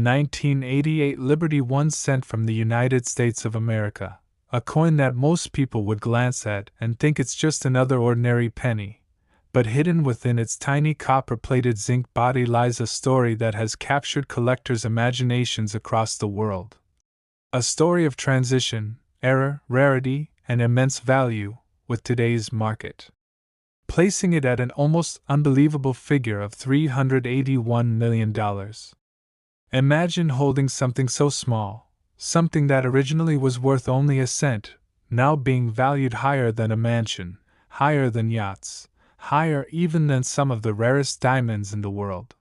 1988 Liberty 1 cent from the United States of America, a coin that most people would glance at and think it's just another ordinary penny. But hidden within its tiny copper-plated zinc body lies a story that has captured collectors' imaginations across the world. A story of transition, error, rarity, and immense value with today's market, placing it at an almost unbelievable figure of $381 million. Imagine holding something so small, something that originally was worth only a cent, now being valued higher than a mansion, higher than yachts, higher even than some of the rarest diamonds in the world.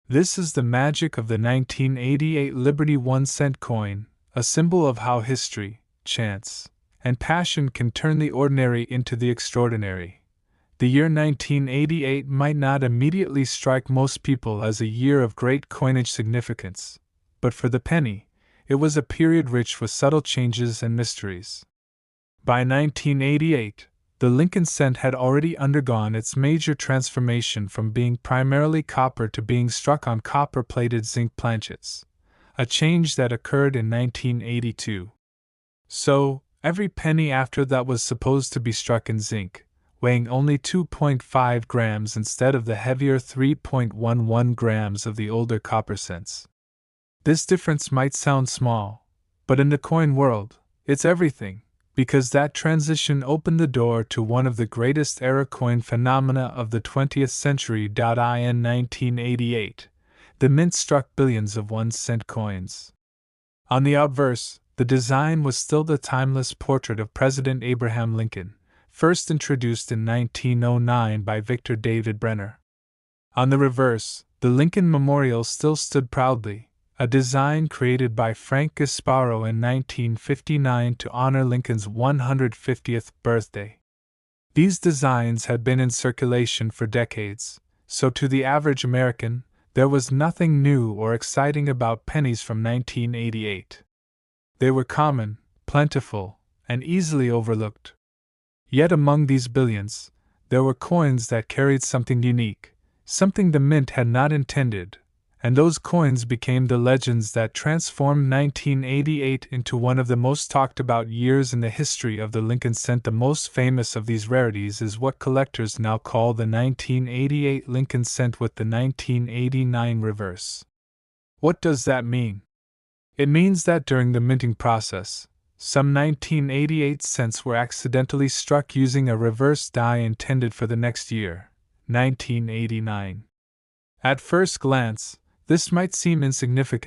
This is the magic of the 1988 Liberty 1 cent coin, a symbol of how history, chance, and passion can turn the ordinary into the extraordinary. The year 1988 might not immediately strike most people as a year of great coinage significance, but for the penny, it was a period rich with subtle changes and mysteries. By 1988, the Lincoln cent had already undergone its major transformation from being primarily copper to being struck on copper-plated zinc planchets, a change that occurred in 1982. So, every penny after that was supposed to be struck in zinc, weighing only 2.5 grams instead of the heavier 3.11 grams of the older copper cents. This difference might sound small, but in the coin world, it's everything, because that transition opened the door to one of the greatest era coin phenomena of the 20th century. In 1988, the mint struck billions of 1 cent coins. On the obverse, the design was still the timeless portrait of President Abraham Lincoln, first introduced in 1909 by Victor David Brenner. On the reverse, the Lincoln Memorial still stood proudly, a design created by Frank Gasparo in 1959 to honor Lincoln's 150th birthday. These designs had been in circulation for decades, so to the average American, there was nothing new or exciting about pennies from 1988. They were common, plentiful, and easily overlooked. Yet among these billions, there were coins that carried something unique, something the mint had not intended, and those coins became the legends that transformed 1988 into one of the most talked about years in the history of the Lincoln cent. The most famous of these rarities is what collectors now call the 1988 Lincoln cent with the 1989 reverse. What does that mean? It means that during the minting process, some 1988 cents were accidentally struck using a reverse die intended for the next year, 1989. At first glance, this might seem insignificant.